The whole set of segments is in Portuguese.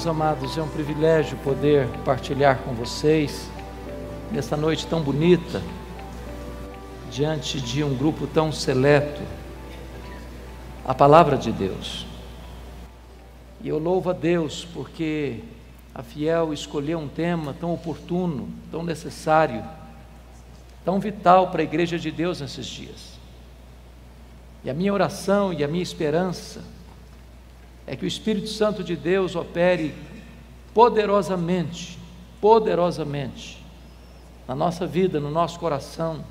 meus amados, é um privilégio poder partilhar com vocês nessa noite tão bonita, diante de um grupo tão seleto, a palavra de Deus. E eu louvo a Deus porque a Fiel escolheu um tema tão oportuno, tão necessário, tão vital para a Igreja de Deus nesses dias. E a minha oração e a minha esperança é que o Espírito Santo de Deus opere poderosamente na nossa vida, no nosso coração,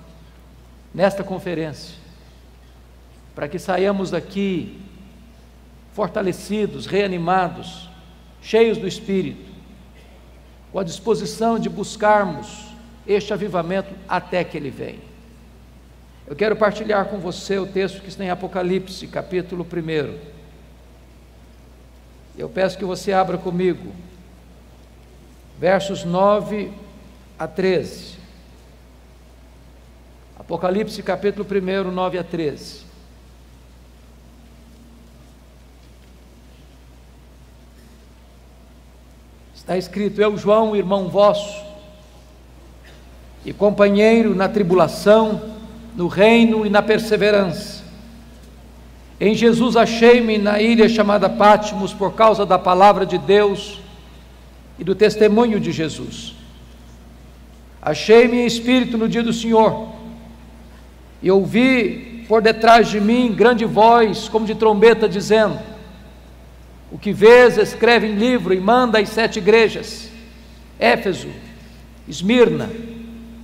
nesta conferência, para que saiamos daqui fortalecidos, reanimados, cheios do Espírito, com a disposição de buscarmos este avivamento até que Ele venha. Eu quero partilhar com você o texto que está em Apocalipse, capítulo 1. Eu peço que você abra comigo, versos 9 a 13. Apocalipse, capítulo 1, 9 a 13. Está escrito: Eu, João, irmão vosso, e companheiro na tribulação, no reino e na perseverança. Em Jesus achei-me na ilha chamada Patmos por causa da palavra de Deus e do testemunho de Jesus. Achei-me em espírito no dia do Senhor, e ouvi por detrás de mim grande voz, como de trombeta, dizendo: O que vês, escreve em livro e manda às 7 igrejas: Éfeso, Esmirna,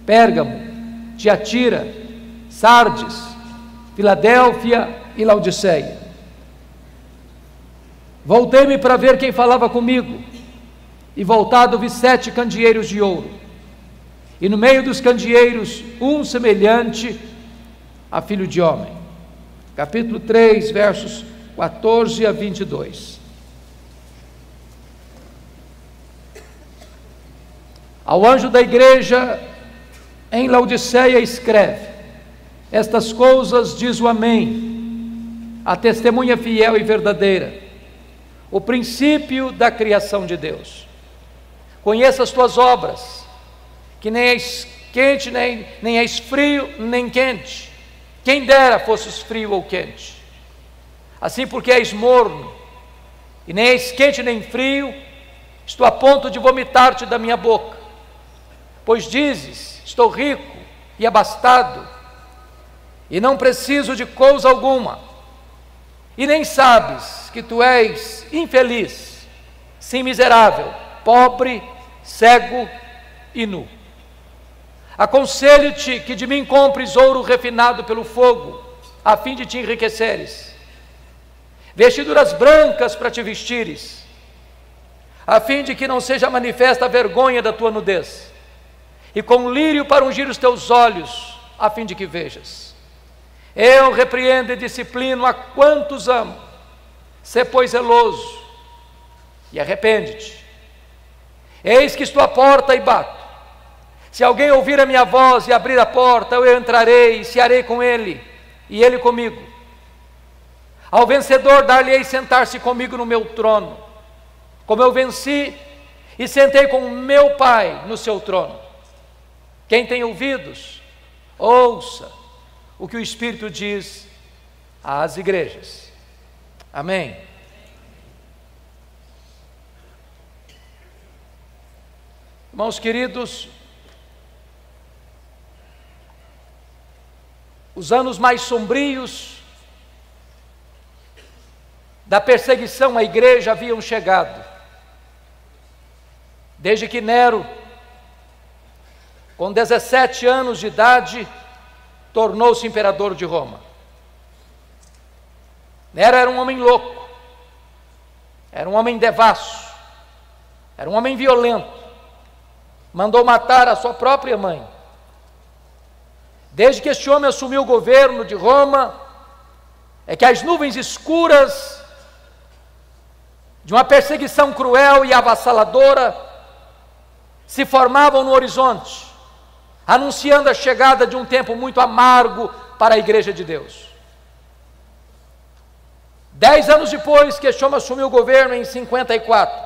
Pérgamo, Tiatira, Sardes, Filadélfia e Laodiceia. Voltei-me para ver quem falava comigo, e voltado vi 7 candeeiros de ouro, e no meio dos candeeiros um semelhante a filho de homem. Capítulo 3, versos 14 a 22. Ao anjo da igreja em Laodiceia escreve: Estas coisas diz o Amém, a testemunha fiel e verdadeira, o princípio da criação de Deus. Conheça as tuas obras, que nem és quente, nem és frio, nem quente. Quem dera fosses frio ou quente. Assim, porque és morno, e nem és quente nem frio, estou a ponto de vomitar-te da minha boca. Pois dizes: Estou rico e abastado, e não preciso de coisa alguma, e nem sabes que tu és infeliz, sim, miserável, pobre, cego e nu. Aconselho-te que de mim compres ouro refinado pelo fogo, a fim de te enriqueceres, vestiduras brancas para te vestires, a fim de que não seja manifesta a vergonha da tua nudez, e com lírio para ungir os teus olhos, a fim de que vejas. Eu repreendo e disciplino a quantos amo. Sê, pois, zeloso e arrepende-te. Eis que estou à porta e bato. Se alguém ouvir a minha voz e abrir a porta, eu entrarei e cearei com ele, e ele comigo. Ao vencedor dar-lhe-ei sentar-se comigo no meu trono, como eu venci e sentei com o meu Pai no seu trono. Quem tem ouvidos, ouça o que o Espírito diz às igrejas. Amém. Irmãos queridos, os anos mais sombrios da perseguição à igreja haviam chegado, desde que Nero, com 17 anos de idade, tornou-se imperador de Roma. Nero era um homem louco, era um homem devasso, era um homem violento, mandou matar a sua própria mãe. Desde que este homem assumiu o governo de Roma, é que as nuvens escuras de uma perseguição cruel e avassaladora se formavam no horizonte, anunciando a chegada de um tempo muito amargo para a igreja de Deus. 10 anos depois que este homem assumiu o governo, em 54,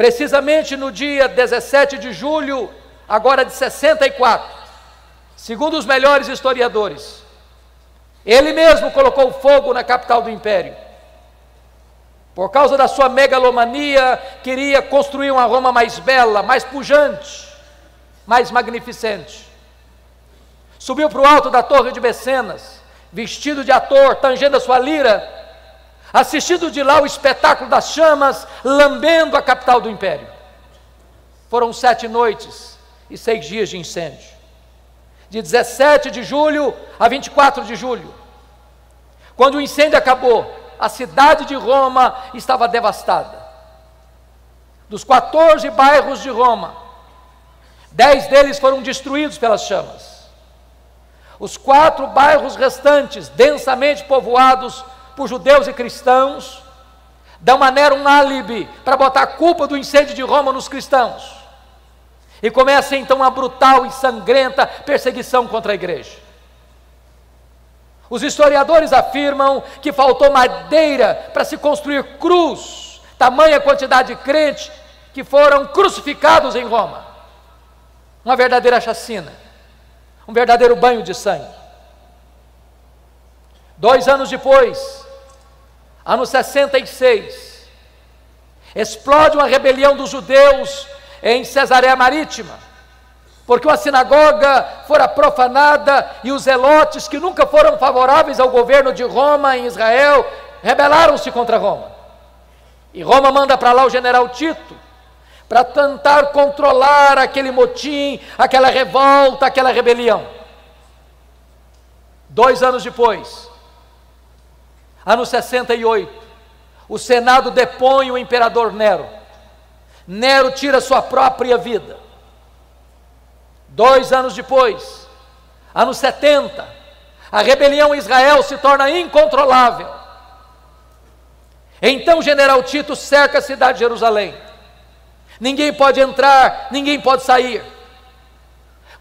precisamente no dia 17 de julho, agora de 64, segundo os melhores historiadores, ele mesmo colocou fogo na capital do império. Por causa da sua megalomania, queria construir uma Roma mais bela, mais pujante, mais magnificente. Subiu para o alto da torre de Mecenas, vestido de ator, tangendo a sua lira, assistindo de lá o espetáculo das chamas, lambendo a capital do império. Foram 7 noites e 6 dias de incêndio, de 17 de julho a 24 de julho. Quando o incêndio acabou, a cidade de Roma estava devastada. Dos 14 bairros de Roma, 10 deles foram destruídos pelas chamas. Os 4 bairros restantes, densamente povoados por judeus e cristãos, dão a Nero um álibi para botar a culpa do incêndio de Roma nos cristãos. E começa então uma brutal e sangrenta perseguição contra a igreja. Os historiadores afirmam que faltou madeira para se construir cruz, tamanha quantidade de crentes que foram crucificados em Roma. Uma verdadeira chacina, um verdadeiro banho de sangue. 2 anos depois, ano 66, explode uma rebelião dos judeus em Cesareia Marítima, porque uma sinagoga fora profanada e os zelotes, que nunca foram favoráveis ao governo de Roma em Israel, rebelaram-se contra Roma. E Roma manda para lá o general Tito, para tentar controlar aquele motim, aquela revolta, aquela rebelião. 2 anos depois, ano 68, o Senado depõe o imperador Nero. Nero tira sua própria vida. 2 anos depois, ano 70, a rebelião em Israel se torna incontrolável. Então o general Tito cerca a cidade de Jerusalém. Ninguém pode entrar, ninguém pode sair.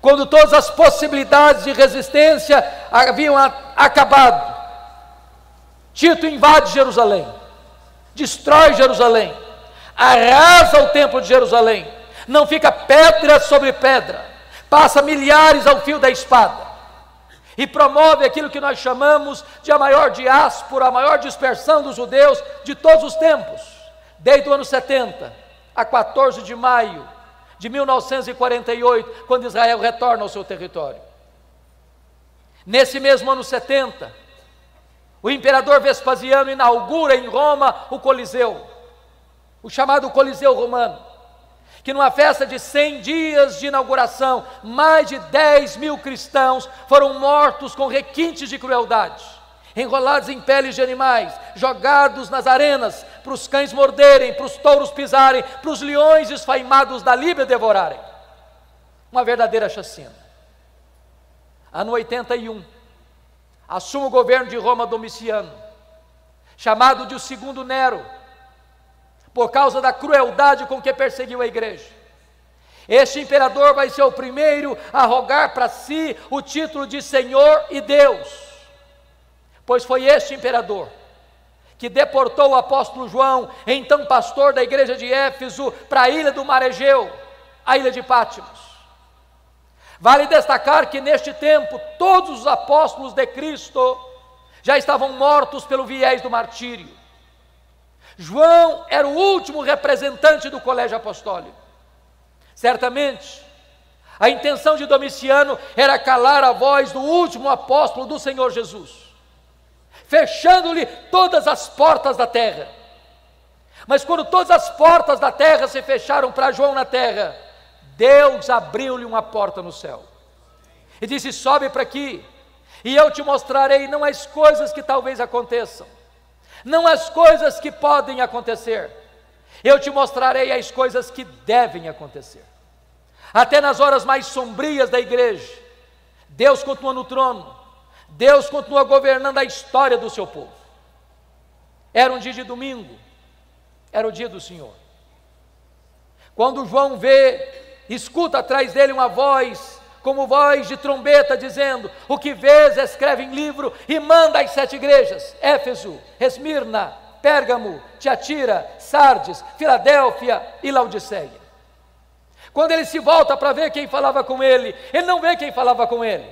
Quando todas as possibilidades de resistência haviam acabado, Tito invade Jerusalém, destrói Jerusalém, arrasa o templo de Jerusalém, não fica pedra sobre pedra, passa milhares ao fio da espada e promove aquilo que nós chamamos de a maior diáspora, a maior dispersão dos judeus de todos os tempos, desde o ano 70 a 14 de maio de 1948, quando Israel retorna ao seu território. Nesse mesmo ano 70, o imperador Vespasiano inaugura em Roma o Coliseu, o chamado Coliseu Romano, que numa festa de 100 dias de inauguração, mais de 10.000 cristãos foram mortos com requintes de crueldade, enrolados em peles de animais, jogados nas arenas, para os cães morderem, para os touros pisarem, para os leões esfaimados da Líbia devorarem. Uma verdadeira chacina. Ano 81, assume o governo de Roma Domiciano, chamado de o segundo Nero, por causa da crueldade com que perseguiu a igreja. Este imperador vai ser o primeiro a rogar para si o título de Senhor e Deus, pois foi este imperador que deportou o apóstolo João, então pastor da igreja de Éfeso, para a ilha do Mar Egeu, a ilha de Pátimos. Vale destacar que neste tempo todos os apóstolos de Cristo já estavam mortos pelo viés do martírio. João era o último representante do colégio apostólico. Certamente, a intenção de Domiciano era calar a voz do último apóstolo do Senhor Jesus, fechando-lhe todas as portas da terra. Mas quando todas as portas da terra se fecharam para João na terra, Deus abriu-lhe uma porta no céu e disse: sobe para aqui, e eu te mostrarei não as coisas que talvez aconteçam, não as coisas que podem acontecer, eu te mostrarei as coisas que devem acontecer. Até nas horas mais sombrias da igreja, Deus continua no trono, Deus continua governando a história do seu povo. Era um dia de domingo, era o dia do Senhor. Quando João escuta atrás dele uma voz, como voz de trombeta, dizendo: o que vês escreve em livro e manda às 7 igrejas: Éfeso, Esmirna, Pérgamo, Tiatira, Sardes, Filadélfia e Laodiceia. Quando ele se volta para ver quem falava com ele, ele não vê quem falava com ele.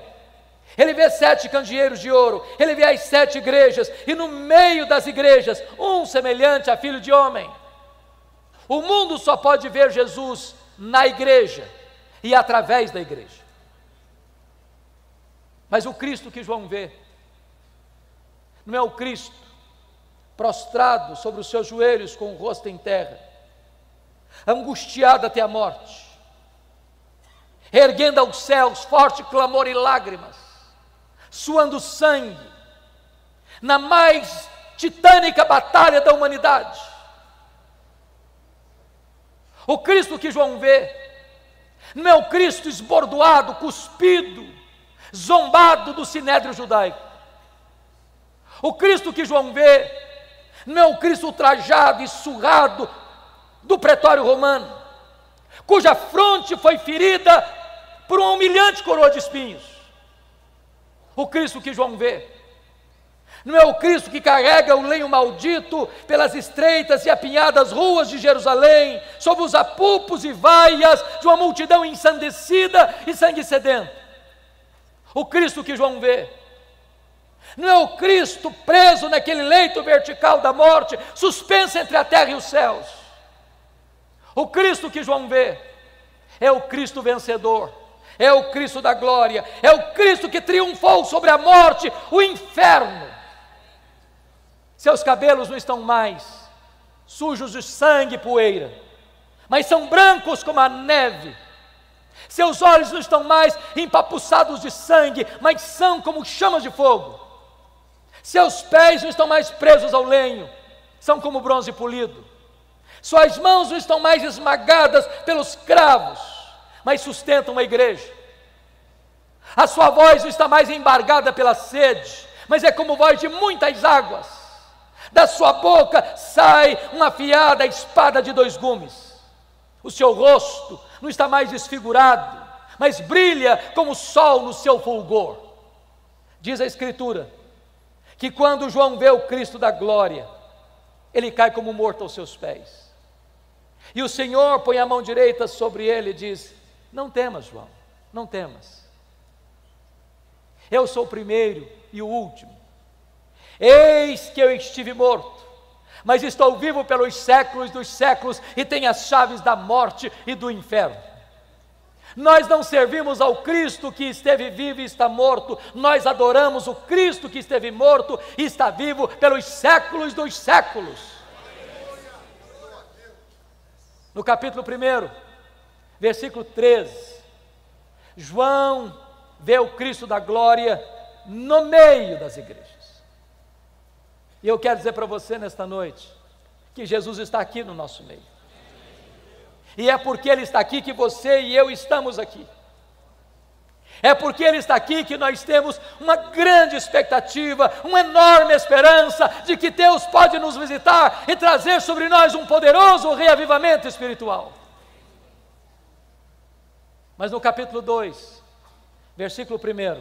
Ele vê 7 candeeiros de ouro, ele vê as 7 igrejas, e no meio das igrejas, um semelhante a filho de homem. O mundo só pode ver Jesus na igreja e através da igreja. Mas o Cristo que João vê, não é o Cristo prostrado sobre os seus joelhos com o rosto em terra, angustiado até a morte, erguendo aos céus forte clamor e lágrimas, suando sangue, na mais titânica batalha da humanidade. O Cristo que João vê, não é o Cristo esbordoado, cuspido, zombado do sinédrio judaico. O Cristo que João vê, não é o Cristo ultrajado e surrado do pretório romano, cuja fronte foi ferida por uma humilhante coroa de espinhos. O Cristo que João vê, não é o Cristo que carrega o lenho maldito pelas estreitas e apinhadas ruas de Jerusalém, sob os apupos e vaias de uma multidão ensandecida e sangue sedento. O Cristo que João vê, não é o Cristo preso naquele leito vertical da morte, suspenso entre a terra e os céus. O Cristo que João vê é o Cristo vencedor, é o Cristo da glória, é o Cristo que triunfou sobre a morte, o inferno. Seus cabelos não estão mais sujos de sangue e poeira, mas são brancos como a neve. Seus olhos não estão mais empapuçados de sangue, mas são como chamas de fogo. Seus pés não estão mais presos ao lenho, são como bronze polido. Suas mãos não estão mais esmagadas pelos cravos, mas sustentam uma igreja. A sua voz não está mais embargada pela sede, mas é como voz de muitas águas. Da sua boca sai uma afiada espada de 2 gumes. O seu rosto não está mais desfigurado, mas brilha como o sol no seu fulgor. Diz a Escritura que quando João vê o Cristo da glória, ele cai como morto aos seus pés. E o Senhor põe a mão direita sobre ele e diz: não temas, João, não temas. Eu sou o primeiro e o último. Eis que eu estive morto, mas estou vivo pelos séculos dos séculos e tenho as chaves da morte e do inferno. Nós não servimos ao Cristo que esteve vivo e está morto, nós adoramos o Cristo que esteve morto e está vivo pelos séculos dos séculos. No capítulo 1, versículo 13, João vê o Cristo da glória no meio das igrejas. E eu quero dizer para você nesta noite, que Jesus está aqui no nosso meio. E é porque Ele está aqui que você e eu estamos aqui. É porque Ele está aqui que nós temos uma grande expectativa, uma enorme esperança de que Deus pode nos visitar e trazer sobre nós um poderoso reavivamento espiritual. Mas no capítulo 2, versículo 1,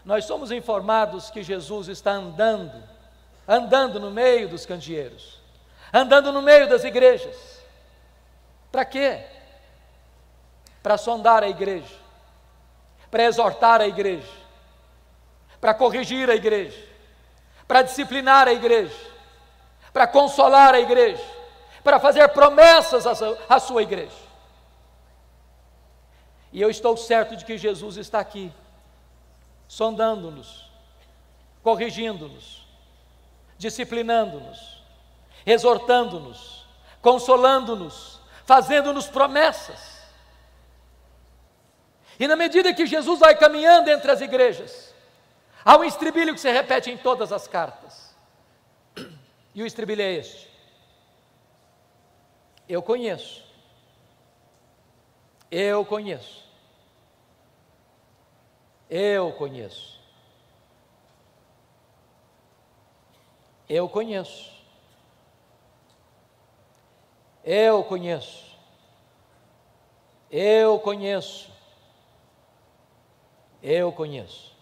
nós somos informados que Jesus está andando no meio dos candeeiros, andando no meio das igrejas. Para quê? Para sondar a igreja, para exortar a igreja, para corrigir a igreja, para disciplinar a igreja, para consolar a igreja, para fazer promessas à sua igreja. E eu estou certo de que Jesus está aqui, sondando-nos, corrigindo-nos, disciplinando-nos, exortando-nos, consolando-nos, fazendo-nos promessas. E na medida que Jesus vai caminhando entre as igrejas, há um estribilho que se repete em todas as cartas. E o estribilho é este: eu conheço, eu conheço, eu conheço, eu conheço, eu conheço, eu conheço, eu conheço.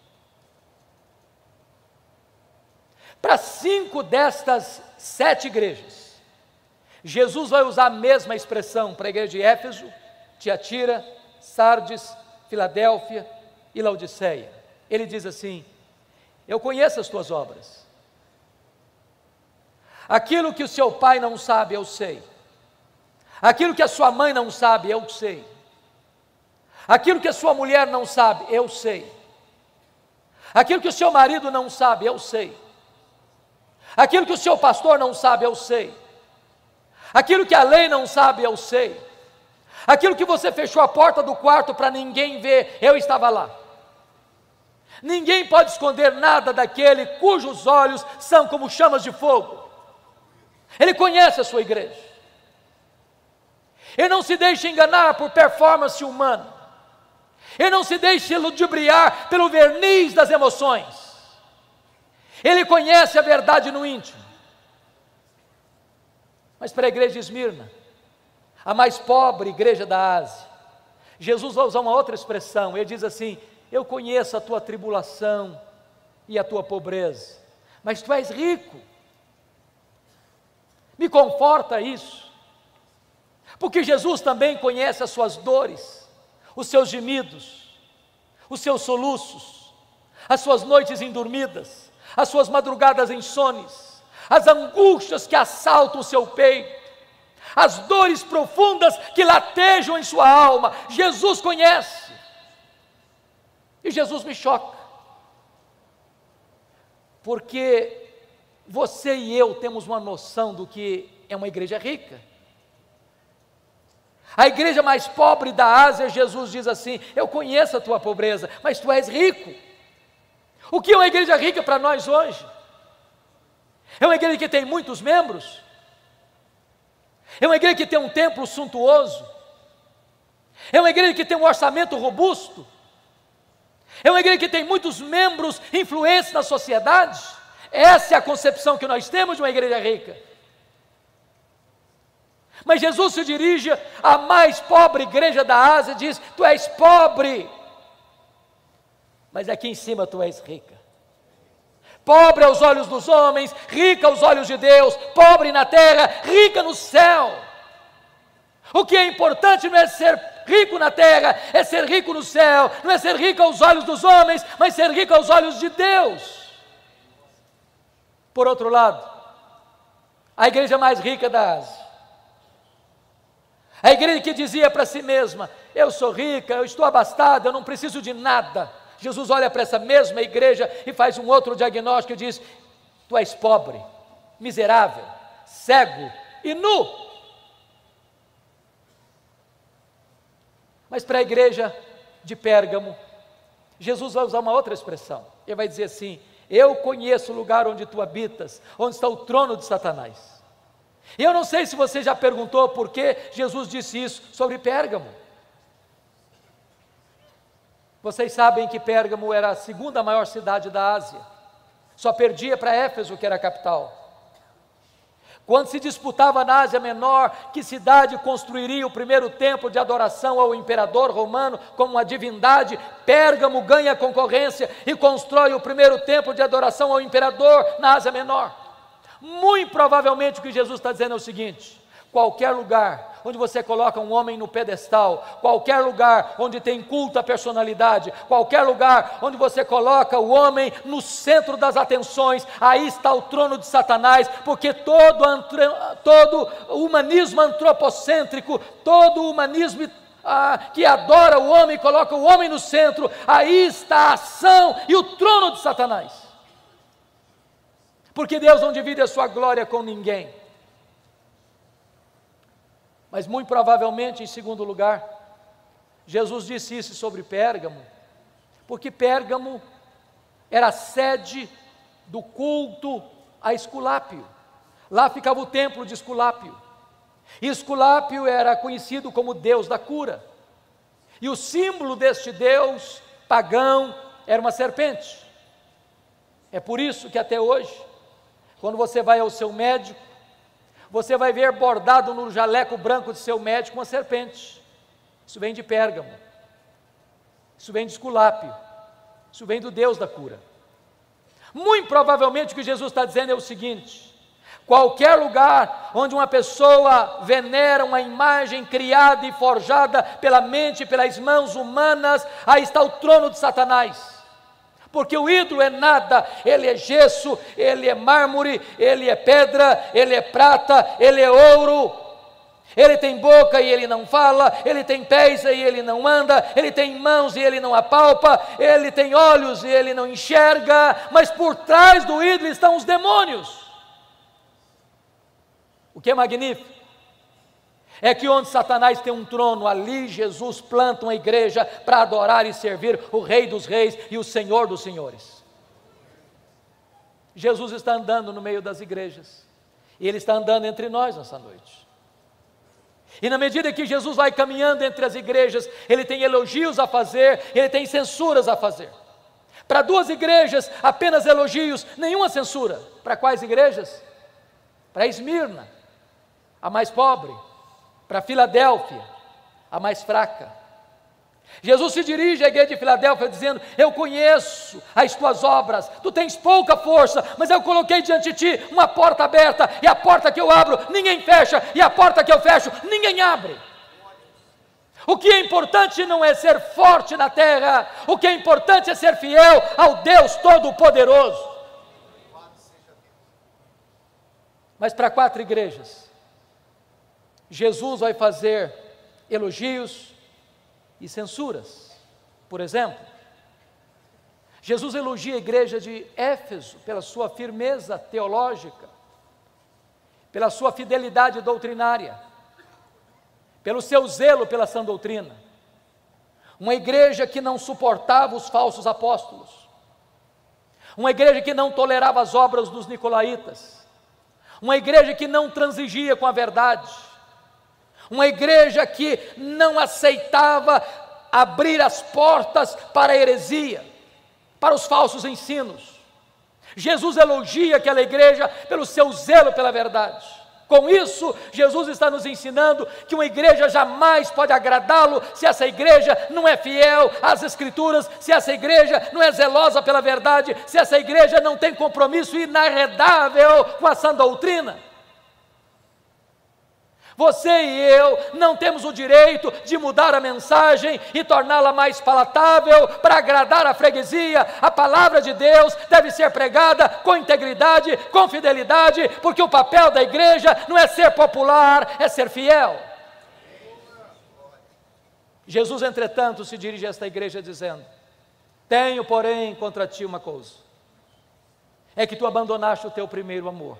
Para 5 destas 7 igrejas, Jesus vai usar a mesma expressão para a igreja de Éfeso, Tiatira, Sardes, Filadélfia e Laodiceia. Ele diz assim: eu conheço as tuas obras. Aquilo que o seu pai não sabe, eu sei. Aquilo que a sua mãe não sabe, eu sei. Aquilo que a sua mulher não sabe, eu sei. Aquilo que o seu marido não sabe, eu sei. Aquilo que o seu pastor não sabe, eu sei. Aquilo que a lei não sabe, eu sei. Aquilo que você fechou a porta do quarto para ninguém ver, eu estava lá. Ninguém pode esconder nada daquele cujos olhos são como chamas de fogo. Ele conhece a sua igreja. Ele não se deixa enganar por performance humana. Ele não se deixa ludibriar pelo verniz das emoções. Ele conhece a verdade no íntimo. Mas para a igreja de Esmirna, a mais pobre igreja da Ásia, Jesus vai usar uma outra expressão. Ele diz assim: eu conheço a tua tribulação e a tua pobreza, mas tu és rico. Me conforta isso, porque Jesus também conhece as suas dores, os seus gemidos, os seus soluços, as suas noites indormidas, as suas madrugadas insones, as angústias que assaltam o seu peito, as dores profundas que latejam em sua alma. Jesus conhece, e Jesus me choca, porque você e eu temos uma noção do que é uma igreja rica. A igreja mais pobre da Ásia, Jesus diz assim: eu conheço a tua pobreza, mas tu és rico. O que é uma igreja rica para nós hoje? É uma igreja que tem muitos membros? É uma igreja que tem um templo suntuoso? É uma igreja que tem um orçamento robusto? É uma igreja que tem muitos membros influentes na sociedade? Essa é a concepção que nós temos de uma igreja rica. Mas Jesus se dirige à mais pobre igreja da Ásia e diz: tu és pobre, mas aqui em cima tu és rica. Pobre aos olhos dos homens, rica aos olhos de Deus, pobre na terra, rica no céu. O que é importante não é ser rico na terra, é ser rico no céu. Não é ser rico aos olhos dos homens, mas ser rico aos olhos de Deus. Por outro lado, a igreja mais rica da Ásia, a igreja que dizia para si mesma: eu sou rica, eu estou abastada, eu não preciso de nada. Jesus olha para essa mesma igreja e faz um outro diagnóstico e diz: tu és pobre, miserável, cego e nu. Mas para a igreja de Pérgamo, Jesus vai usar uma outra expressão. Ele vai dizer assim: eu conheço o lugar onde tu habitas, onde está o trono de Satanás. E eu não sei se você já perguntou por que Jesus disse isso sobre Pérgamo. Vocês sabem que Pérgamo era a segunda maior cidade da Ásia, só perdia para Éfeso, que era a capital. Quando se disputava na Ásia Menor que cidade construiria o primeiro templo de adoração ao imperador romano como uma divindade, Pérgamo ganha a concorrência e constrói o primeiro templo de adoração ao imperador na Ásia Menor. Muito provavelmente o que Jesus está dizendo é o seguinte: qualquer lugar onde você coloca um homem no pedestal, qualquer lugar onde tem culto à personalidade, qualquer lugar onde você coloca o homem no centro das atenções, aí está o trono de Satanás, porque todo o humanismo antropocêntrico, todo o humanismo que adora o homem, coloca o homem no centro, aí está a ação e o trono de Satanás. Porque Deus não divide a sua glória com ninguém. Mas muito provavelmente, em segundo lugar, Jesus disse isso sobre Pérgamo, porque Pérgamo era a sede do culto a Esculápio. Lá ficava o templo de Esculápio. E Esculápio era conhecido como Deus da cura. E o símbolo deste Deus pagão era uma serpente. É por isso que até hoje, quando você vai ao seu médico, você vai ver bordado no jaleco branco de seu médico uma serpente. Isso vem de Pérgamo. Isso vem de Esculápio. Isso vem do Deus da cura. Muito provavelmente o que Jesus está dizendo é o seguinte: qualquer lugar onde uma pessoa venera uma imagem criada e forjada pela mente e pelas mãos humanas, aí está o trono de Satanás. Porque o ídolo é nada, ele é gesso, ele é mármore, ele é pedra, ele é prata, ele é ouro. Ele tem boca e ele não fala, ele tem pés e ele não anda, ele tem mãos e ele não apalpa, ele tem olhos e ele não enxerga, mas por trás do ídolo estão os demônios. O que é magnífico é que onde Satanás tem um trono, ali Jesus planta uma igreja para adorar e servir o Rei dos Reis e o Senhor dos Senhores. Jesus está andando no meio das igrejas, e Ele está andando entre nós nessa noite. E na medida que Jesus vai caminhando entre as igrejas, Ele tem elogios a fazer, Ele tem censuras a fazer. Para 2 igrejas, apenas elogios, nenhuma censura. Para quais igrejas? Para Esmirna, a mais pobre. Para Filadélfia, a mais fraca. Jesus se dirige à igreja de Filadélfia dizendo: eu conheço as tuas obras, tu tens pouca força, mas eu coloquei diante de ti uma porta aberta, e a porta que eu abro, ninguém fecha, e a porta que eu fecho, ninguém abre. O que é importante não é ser forte na terra, o que é importante é ser fiel ao Deus Todo-Poderoso. Mas para 4 igrejas, Jesus vai fazer elogios e censuras. Por exemplo, Jesus elogia a igreja de Éfeso pela sua firmeza teológica, pela sua fidelidade doutrinária, pelo seu zelo pela sã doutrina. Uma igreja que não suportava os falsos apóstolos, uma igreja que não tolerava as obras dos nicolaítas, uma igreja que não transigia com a verdade, uma igreja que não aceitava abrir as portas para a heresia, para os falsos ensinos. Jesus elogia aquela igreja pelo seu zelo pela verdade. Com isso, Jesus está nos ensinando que uma igreja jamais pode agradá-lo se essa igreja não é fiel às Escrituras, se essa igreja não é zelosa pela verdade, se essa igreja não tem compromisso inarredável com a sã doutrina. Você e eu não temos o direito de mudar a mensagem e torná-la mais palatável para agradar a freguesia. A palavra de Deus deve ser pregada com integridade, com fidelidade, porque o papel da igreja não é ser popular, é ser fiel. Jesus, entretanto, se dirige a esta igreja dizendo: tenho, porém, contra ti uma coisa, é que tu abandonaste o teu primeiro amor.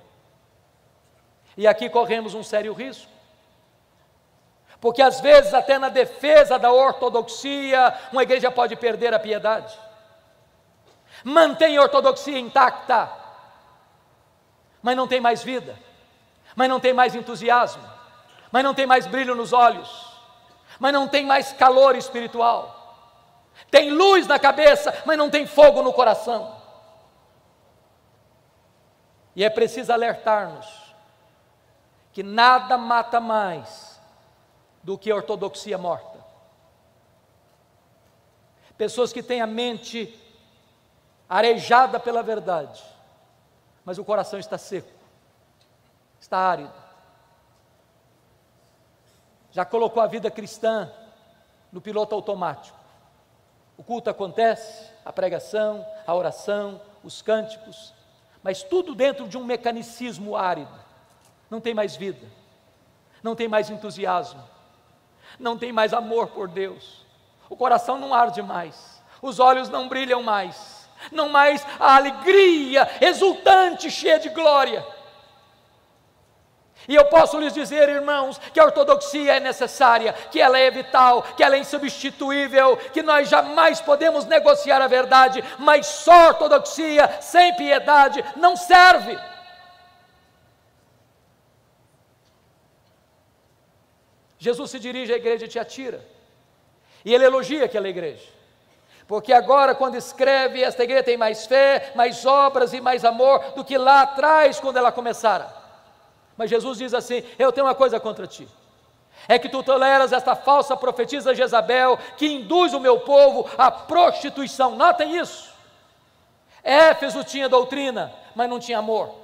E aqui corremos um sério risco, porque às vezes até na defesa da ortodoxia, uma igreja pode perder a piedade. Mantém a ortodoxia intacta, mas não tem mais vida, mas não tem mais entusiasmo, mas não tem mais brilho nos olhos, mas não tem mais calor espiritual. Tem luz na cabeça, mas não tem fogo no coração. E é preciso alertar-nos que nada mata mais do que a ortodoxia morta. Pessoas que têm a mente arejada pela verdade, mas o coração está seco, está árido. Já colocou a vida cristã no piloto automático. O culto acontece, a pregação, a oração, os cânticos, mas tudo dentro de um mecanicismo árido. Não tem mais vida, não tem mais entusiasmo, não tem mais amor por Deus, o coração não arde mais, os olhos não brilham mais, não mais a alegria exultante, cheia de glória. E eu posso lhes dizer, irmãos, que a ortodoxia é necessária, que ela é vital, que ela é insubstituível, que nós jamais podemos negociar a verdade, mas só ortodoxia sem piedade não serve. Jesus se dirige à igreja de Tiatira, e ele elogia aquela igreja, porque agora quando escreve, esta igreja tem mais fé, mais obras e mais amor do que lá atrás quando ela começara. Mas Jesus diz assim: eu tenho uma coisa contra ti, é que tu toleras esta falsa profetisa Jezabel, que induz o meu povo à prostituição. Notem isso, Éfeso tinha doutrina, mas não tinha amor.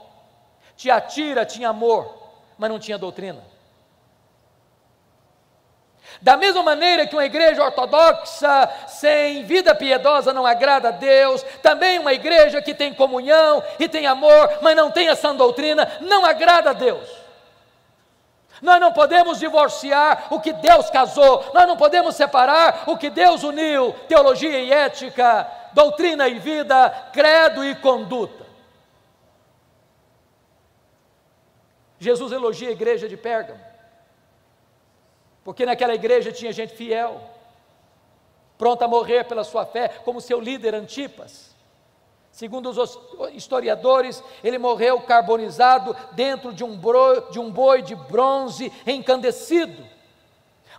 Tiatira tinha amor, mas não tinha doutrina. Da mesma maneira que uma igreja ortodoxa sem vida piedosa não agrada a Deus, também uma igreja que tem comunhão e tem amor, mas não tem a sã doutrina, não agrada a Deus. Nós não podemos divorciar o que Deus casou, nós não podemos separar o que Deus uniu, teologia e ética, doutrina e vida, credo e conduta. Jesus elogia a igreja de Pérgamo, porque naquela igreja tinha gente fiel, pronta a morrer pela sua fé, como seu líder Antipas. Segundo os historiadores, ele morreu carbonizado dentro de um boi de bronze encandecido.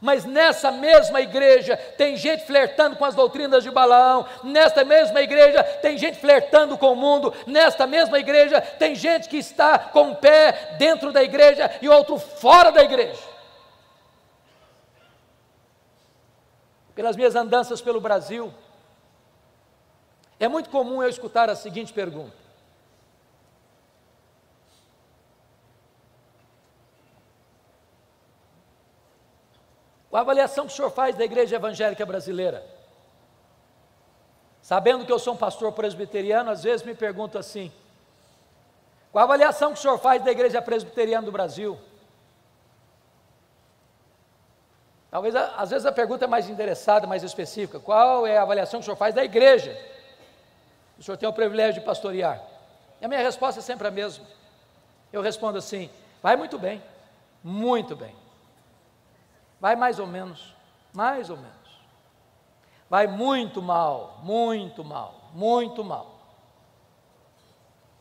Mas nessa mesma igreja tem gente flertando com as doutrinas de Balaão, nesta mesma igreja tem gente flertando com o mundo, nesta mesma igreja tem gente que está com um pé dentro da igreja e outro fora da igreja. Pelas minhas andanças pelo Brasil, é muito comum eu escutar a seguinte pergunta: qual a avaliação que o senhor faz da igreja evangélica brasileira? Sabendo que eu sou um pastor presbiteriano, às vezes me pergunto assim: qual a avaliação que o senhor faz da igreja presbiteriana do Brasil? Talvez, às vezes a pergunta é mais interessada, mais específica: qual é a avaliação que o senhor faz da igreja? O senhor tem o privilégio de pastorear. E a minha resposta é sempre a mesma. Eu respondo assim: vai muito bem, muito bem. Vai mais ou menos, mais ou menos. Vai muito mal, muito mal, muito mal.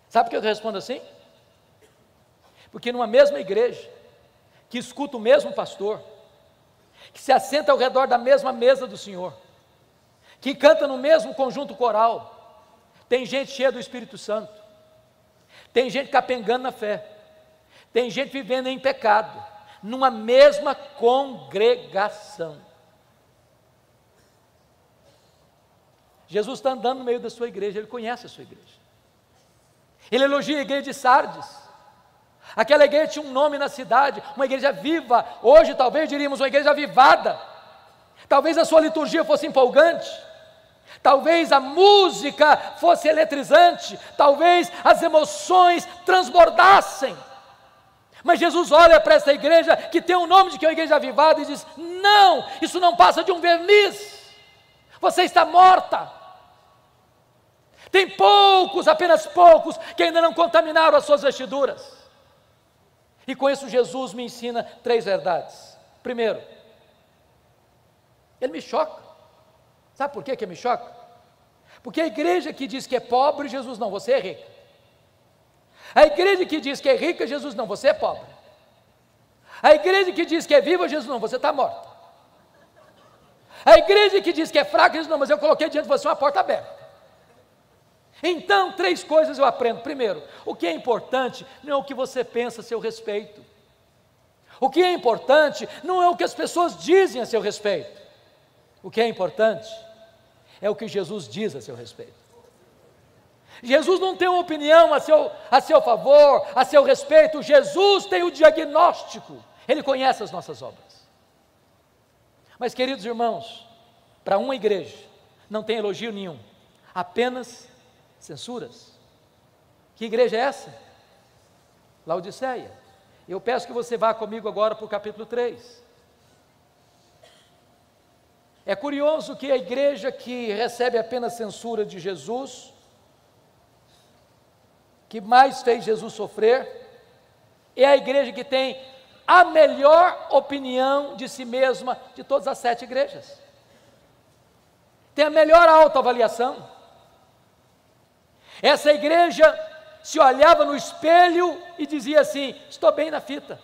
Sabe por que eu respondo assim? Porque numa mesma igreja, que escuta o mesmo pastor, que se assenta ao redor da mesma mesa do Senhor, que canta no mesmo conjunto coral, tem gente cheia do Espírito Santo, tem gente capengando na fé, tem gente vivendo em pecado, numa mesma congregação. Jesus está andando no meio da sua igreja, ele conhece a sua igreja. Ele elogia a igreja de Sardes. Aquela igreja tinha um nome na cidade, uma igreja viva. Hoje talvez diríamos uma igreja avivada. Talvez a sua liturgia fosse empolgante, talvez a música fosse eletrizante, talvez as emoções transbordassem. Mas Jesus olha para essa igreja que tem o nome de que é uma igreja avivada e diz: não, isso não passa de um verniz, você está morta. Tem poucos, apenas poucos, que ainda não contaminaram as suas vestiduras. E com isso Jesus me ensina 3 verdades. Primeiro, ele me choca. Sabe por que ele me choca? Porque a igreja que diz que é pobre, Jesus não, você é rica. A igreja que diz que é rica, Jesus não, você é pobre. A igreja que diz que é viva, Jesus não, você está morta. A igreja que diz que é fraca, Jesus não, mas eu coloquei diante de você uma porta aberta. Então, 3 coisas eu aprendo. Primeiro, o que é importante não é o que você pensa a seu respeito. O que é importante não é o que as pessoas dizem a seu respeito. O que é importante é o que Jesus diz a seu respeito. Jesus não tem uma opinião a seu favor, a seu respeito. Jesus tem o diagnóstico. Ele conhece as nossas obras. Mas, queridos irmãos, para uma igreja não tem elogio nenhum, apenas censuras. Que igreja é essa? Laodiceia. Eu peço que você vá comigo agora para o capítulo 3. É curioso que a igreja que recebe apenas censura de Jesus, que mais fez Jesus sofrer, é a igreja que tem a melhor opinião de si mesma de todas as 7 igrejas. Tem a melhor autoavaliação. Essa igreja se olhava no espelho e dizia assim: estou bem na fita.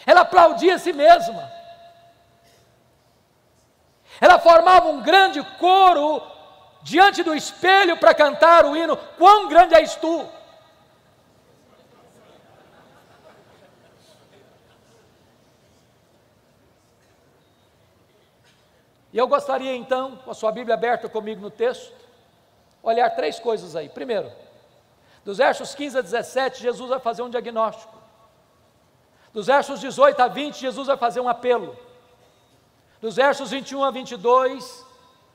Ela aplaudia a si mesma. Ela formava um grande coro diante do espelho para cantar o hino: quão grande és tu. E eu gostaria então, com a sua Bíblia aberta comigo no texto, olhar três coisas aí. Primeiro, dos versos 15 a 17, Jesus vai fazer um diagnóstico. Dos versos 18 a 20, Jesus vai fazer um apelo. Dos versos 21 a 22,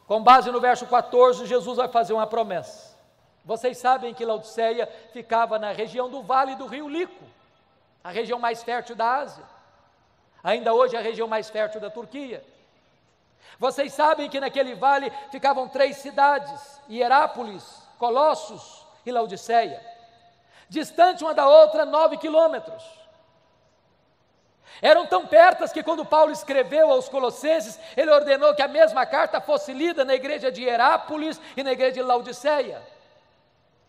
com base no verso 14, Jesus vai fazer uma promessa. Vocês sabem que Laodiceia ficava na região do vale do rio Lico, a região mais fértil da Ásia. Ainda hoje é a região mais fértil da Turquia. Vocês sabem que naquele vale ficavam três cidades, Hierápolis, Colossos e Laodiceia, distante uma da outra 9 quilômetros. Eram tão pertas que quando Paulo escreveu aos Colossenses, ele ordenou que a mesma carta fosse lida na igreja de Hierápolis e na igreja de Laodiceia.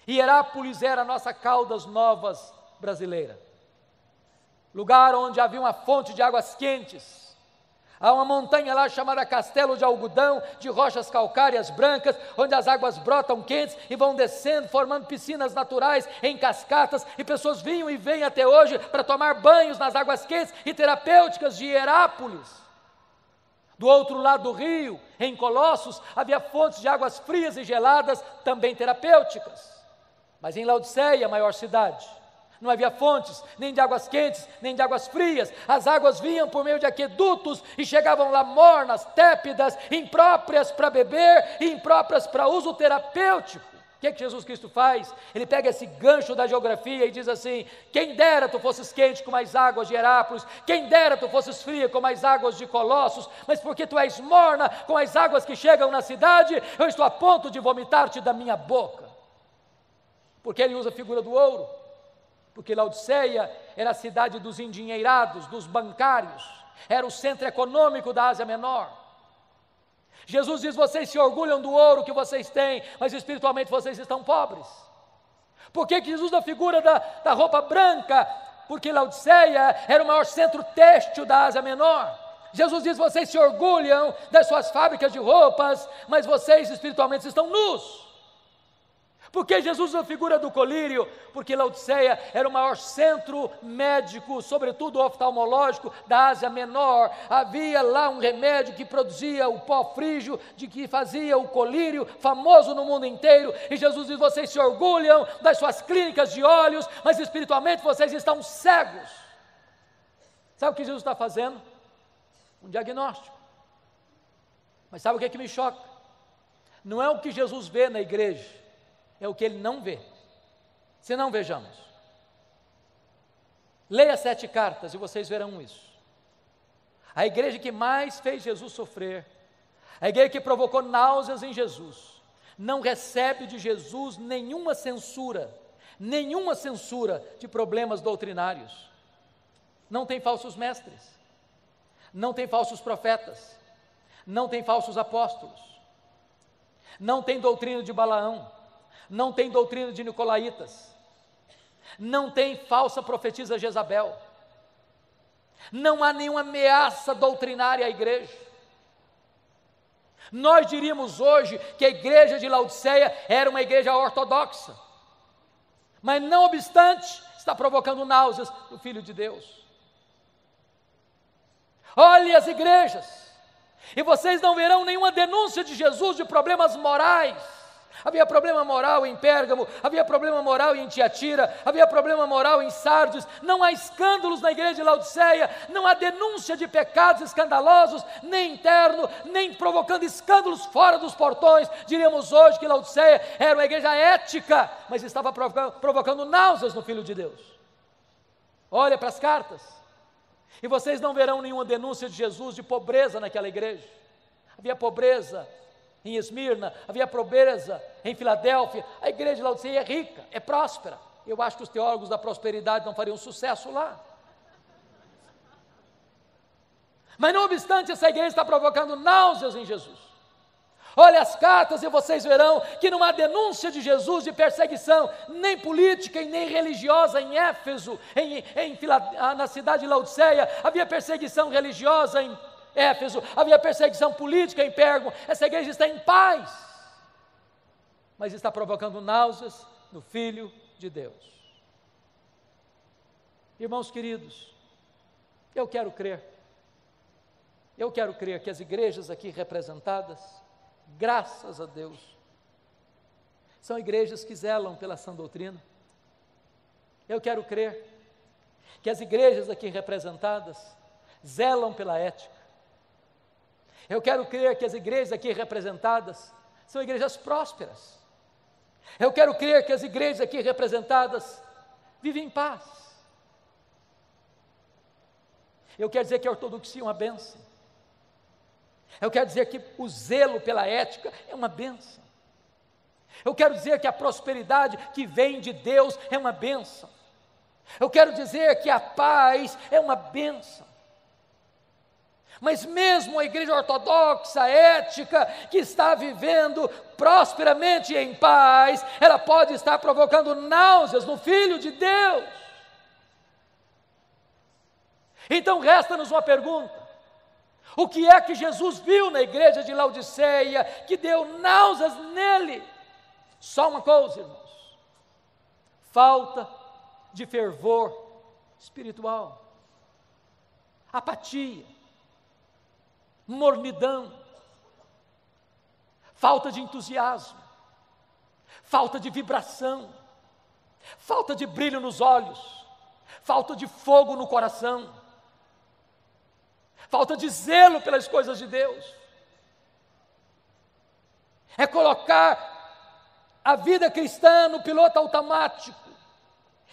Hierápolis era a nossa Caldas Novas brasileira, lugar onde havia uma fonte de águas quentes. Há uma montanha lá chamada Castelo de Algodão, de rochas calcárias brancas, onde as águas brotam quentes e vão descendo, formando piscinas naturais em cascatas, e pessoas vinham e vêm até hoje para tomar banhos nas águas quentes e terapêuticas de Hierápolis. Do outro lado do rio, em Colossos, havia fontes de águas frias e geladas, também terapêuticas. Mas em Laodiceia, a maior cidade, não havia fontes, nem de águas quentes, nem de águas frias. As águas vinham por meio de aquedutos e chegavam lá mornas, tépidas, impróprias para beber e impróprias para uso terapêutico. O que Jesus Cristo faz? Ele pega esse gancho da geografia e diz assim: quem dera tu fosses quente como as águas de Hierápolis, quem dera tu fosses fria como as águas de Colossos, mas porque tu és morna com as águas que chegam na cidade, eu estou a ponto de vomitar-te da minha boca. Porque ele usa a figura do ouro. Porque Laodiceia era a cidade dos endinheirados, dos bancários, era o centro econômico da Ásia Menor. Jesus diz: vocês se orgulham do ouro que vocês têm, mas espiritualmente vocês estão pobres. Por que Jesus usa a figura da roupa branca? Porque Laodiceia era o maior centro têxtil da Ásia Menor. Jesus diz: vocês se orgulham das suas fábricas de roupas, mas vocês espiritualmente estão nus. Por que Jesus usa a figura do colírio? Porque Laodiceia era o maior centro médico, sobretudo oftalmológico, da Ásia Menor. Havia lá um remédio que produzia o pó frígio, de que fazia o colírio, famoso no mundo inteiro. E Jesus diz: vocês se orgulham das suas clínicas de olhos, mas espiritualmente vocês estão cegos. Sabe o que Jesus está fazendo? Um diagnóstico. Mas sabe o que me choca? Não é o que Jesus vê na igreja, é o que ele não vê. Se não, vejamos. Leia 7 cartas e vocês verão isso. A igreja que mais fez Jesus sofrer, a igreja que provocou náuseas em Jesus, não recebe de Jesus nenhuma censura de problemas doutrinários. Não tem falsos mestres, não tem falsos profetas, não tem falsos apóstolos, não tem doutrina de Balaão, não tem doutrina de Nicolaitas, não tem falsa profetisa Jezabel, não há nenhuma ameaça doutrinária à igreja. Nós diríamos hoje que a igreja de Laodiceia era uma igreja ortodoxa, mas não obstante, está provocando náuseas no Filho de Deus. Olhe as igrejas, e vocês não verão nenhuma denúncia de Jesus de problemas morais. Havia problema moral em Pérgamo, havia problema moral em Tiatira, havia problema moral em Sardes. Não há escândalos na igreja de Laodiceia, não há denúncia de pecados escandalosos, nem interno, nem provocando escândalos fora dos portões. Diríamos hoje que Laodiceia era uma igreja ética, mas estava provocando náuseas no Filho de Deus. Olha para as cartas, e vocês não verão nenhuma denúncia de Jesus de pobreza naquela igreja. Havia pobreza em Esmirna, havia pobreza em Filadélfia. A igreja de Laodiceia é rica, é próspera. Eu acho que os teólogos da prosperidade não fariam sucesso lá. Mas não obstante, essa igreja está provocando náuseas em Jesus. Olha as cartas e vocês verão que não há denúncia de Jesus de perseguição, nem política e nem religiosa em Éfeso, na cidade de Laodiceia. Havia perseguição religiosa em Éfeso, havia perseguição política em Pérgamo. Essa igreja está em paz, mas está provocando náuseas no Filho de Deus. Irmãos queridos, eu quero crer Eu quero crer que as igrejas aqui representadas, graças a Deus, são igrejas que zelam pela sã doutrina. Eu quero crer que as igrejas aqui representadas zelam pela ética. Eu quero crer que as igrejas aqui representadas são igrejas prósperas. Eu quero crer que as igrejas aqui representadas vivem em paz. Eu quero dizer que a ortodoxia é uma bênção. Eu quero dizer que o zelo pela ética é uma bênção. Eu quero dizer que a prosperidade que vem de Deus é uma bênção. Eu quero dizer que a paz é uma bênção. Mas mesmo a igreja ortodoxa, ética, que está vivendo prosperamente e em paz, ela pode estar provocando náuseas no Filho de Deus. Então resta-nos uma pergunta: o que é que Jesus viu na igreja de Laodiceia que deu náuseas nele? Só uma coisa, irmãos: falta de fervor espiritual, apatia, mornidão, falta de entusiasmo, falta de vibração, falta de brilho nos olhos, falta de fogo no coração, falta de zelo pelas coisas de Deus. É colocar a vida cristã no piloto automático,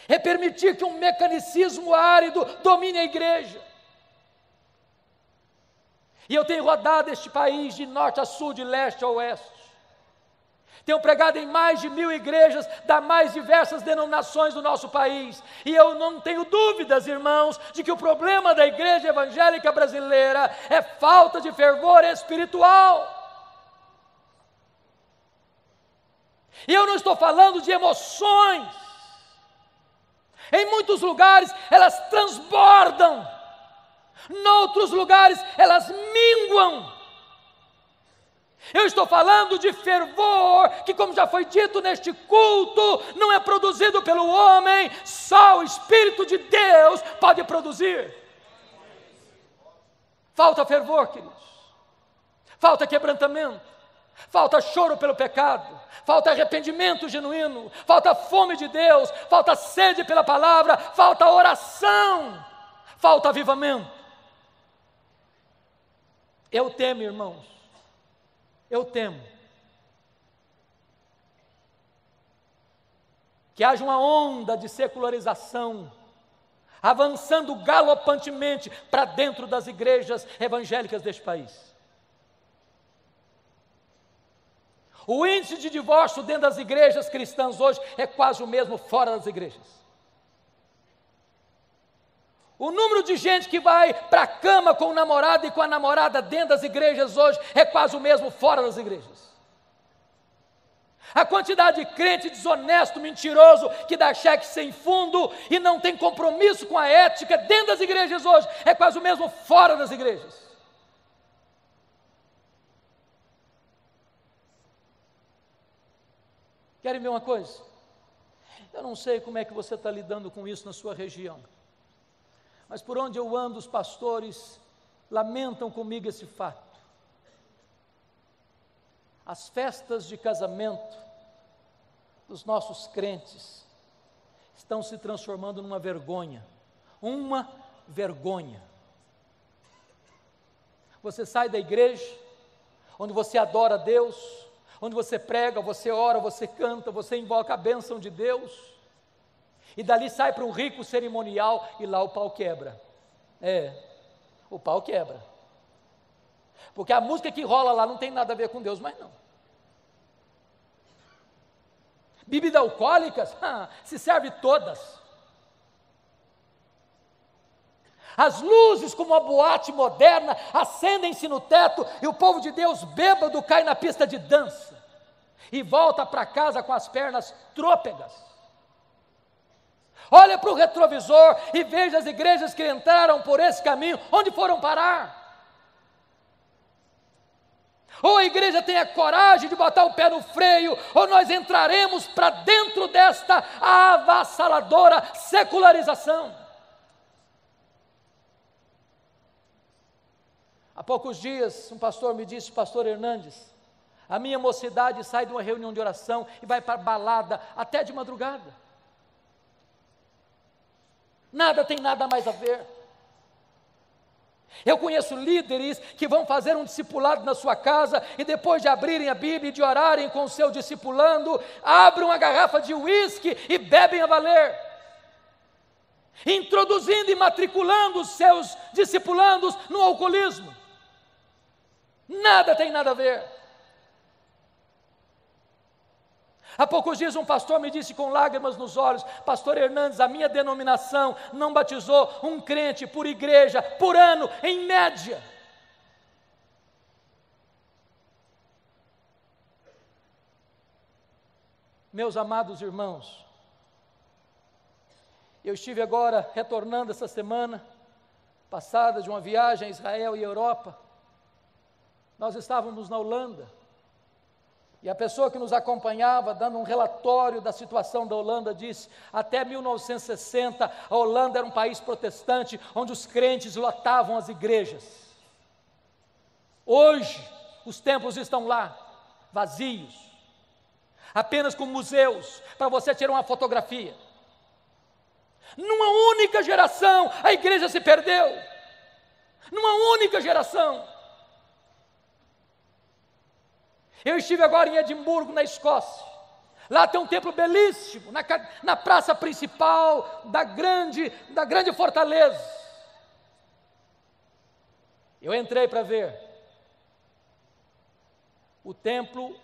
é permitir que um mecanicismo árido domine a igreja. E eu tenho rodado este país de norte a sul, de leste a oeste. Tenho pregado em mais de 1000 igrejas das mais diversas denominações do nosso país. E eu não tenho dúvidas, irmãos, de que o problema da igreja evangélica brasileira é falta de fervor espiritual. E eu não estou falando de emoções. Em muitos lugares elas transbordam. Noutros lugares elas minguam. Eu estou falando de fervor que, como já foi dito neste culto, não é produzido pelo homem, só o Espírito de Deus pode produzir. Falta fervor, queridos. Falta quebrantamento. Falta choro pelo pecado. Falta arrependimento genuíno. Falta fome de Deus. Falta sede pela palavra. Falta oração. Falta avivamento. Eu temo, irmãos, eu temo que haja uma onda de secularização avançando galopantemente para dentro das igrejas evangélicas deste país. O índice de divórcio dentro das igrejas cristãs hoje é quase o mesmo fora das igrejas. O número de gente que vai para a cama com o namorado e com a namorada dentro das igrejas hoje é quase o mesmo fora das igrejas. A quantidade de crente desonesto, mentiroso, que dá cheque sem fundo e não tem compromisso com a ética dentro das igrejas hoje é quase o mesmo fora das igrejas. Querem ver uma coisa? Eu não sei como é que você está lidando com isso na sua região. Mas por onde eu ando, os pastores lamentam comigo esse fato. As festas de casamento dos nossos crentes estão se transformando numa vergonha. Uma vergonha. Você sai da igreja, onde você adora a Deus, onde você prega, você ora, você canta, você invoca a bênção de Deus, e dali sai para um rico cerimonial e lá o pau quebra. O pau quebra. Porque a música que rola lá não tem nada a ver com Deus, mas não. Bebidas alcoólicas, se serve todas. As luzes, como uma boate moderna, acendem-se no teto e o povo de Deus bêbado cai na pista de dança e volta para casa com as pernas trôpegas. Olha para o retrovisor e veja as igrejas que entraram por esse caminho, onde foram parar? Ou a igreja tem a coragem de botar o pé no freio, ou nós entraremos para dentro desta avassaladora secularização. Há poucos dias, um pastor me disse, pastor Hernandes, a minha mocidade sai de uma reunião de oração e vai para balada até de madrugada. Nada tem nada mais a ver. Eu conheço líderes que vão fazer um discipulado na sua casa e depois de abrirem a Bíblia e de orarem com o seu discipulando, abrem uma garrafa de uísque e bebem a valer, introduzindo e matriculando os seus discipulandos no alcoolismo. Nada tem nada a ver. Há poucos dias um pastor me disse com lágrimas nos olhos, pastor Hernandes, a minha denominação não batizou um crente por igreja, por ano, em média. Meus amados irmãos, eu estive agora retornando essa semana passada de uma viagem a Israel e Europa. Nós estávamos na Holanda. E a pessoa que nos acompanhava, dando um relatório da situação da Holanda, disse, até 1960, a Holanda era um país protestante, onde os crentes lotavam as igrejas. Hoje, os templos estão lá, vazios, apenas com museus, para você tirar uma fotografia. Numa única geração, a igreja se perdeu. Numa única geração. Eu estive agora em Edimburgo, na Escócia. Lá tem um templo belíssimo, na praça principal da grande fortaleza. Eu entrei para ver. O templo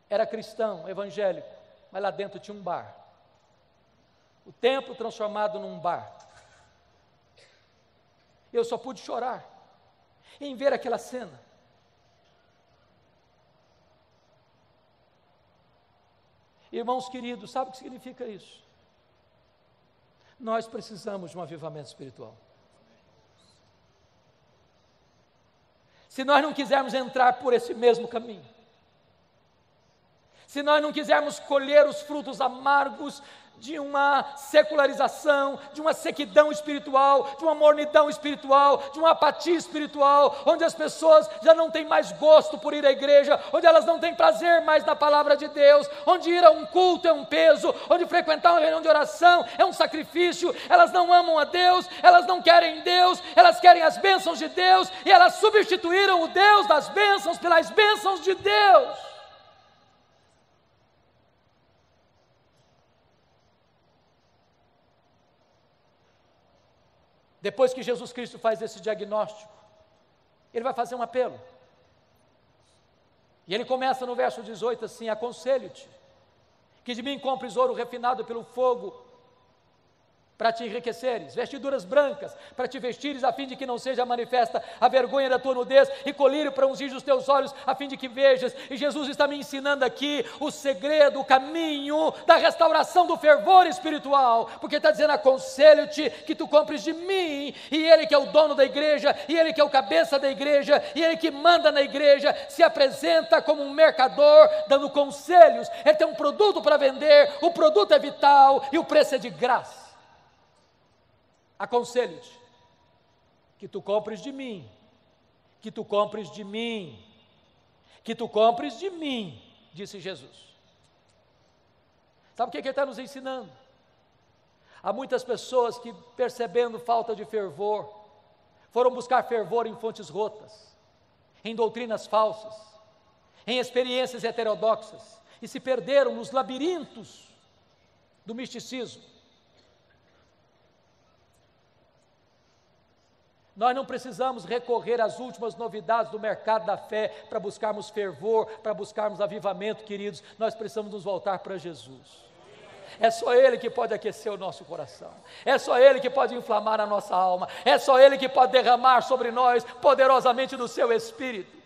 era cristão, evangélico, mas lá dentro tinha um bar. O templo transformado num bar. Eu só pude chorar em ver aquela cena. Irmãos queridos, sabe o que significa isso? Nós precisamos de um avivamento espiritual. Se nós não quisermos entrar por esse mesmo caminho, se nós não quisermos colher os frutos amargos de uma secularização, de uma sequidão espiritual, de uma mornidão espiritual, de uma apatia espiritual, onde as pessoas já não têm mais gosto por ir à igreja, onde elas não têm prazer mais na palavra de Deus, onde ir a um culto é um peso, onde frequentar uma reunião de oração é um sacrifício, elas não amam a Deus, elas não querem Deus, elas querem as bênçãos de Deus, e elas substituíram o Deus das bênçãos pelas bênçãos de Deus. Depois que Jesus Cristo faz esse diagnóstico, Ele vai fazer um apelo. E Ele começa no verso 18 assim, aconselho-te, que de mim compres ouro refinado pelo fogo, para te enriqueceres, vestiduras brancas, para te vestires, a fim de que não seja manifesta a vergonha da tua nudez, e colírio para ungir os teus olhos, a fim de que vejas. E Jesus está me ensinando aqui o segredo, o caminho da restauração do fervor espiritual, porque está dizendo, aconselho-te que tu compres de mim, e Ele que é o dono da igreja, e Ele que é o cabeça da igreja, e Ele que manda na igreja, se apresenta como um mercador, dando conselhos. Ele tem um produto para vender, o produto é vital, e o preço é de graça. Aconselho-te que tu compres de mim, que tu compres de mim, que tu compres de mim, disse Jesus. Sabe o que Ele está nos ensinando? Há muitas pessoas que, percebendo falta de fervor, foram buscar fervor em fontes rotas, em doutrinas falsas, em experiências heterodoxas, e se perderam nos labirintos do misticismo. Nós não precisamos recorrer às últimas novidades do mercado da fé para buscarmos fervor, para buscarmos avivamento, queridos. Nós precisamos nos voltar para Jesus. É só Ele que pode aquecer o nosso coração, é só Ele que pode inflamar a nossa alma, é só Ele que pode derramar sobre nós poderosamente do seu Espírito.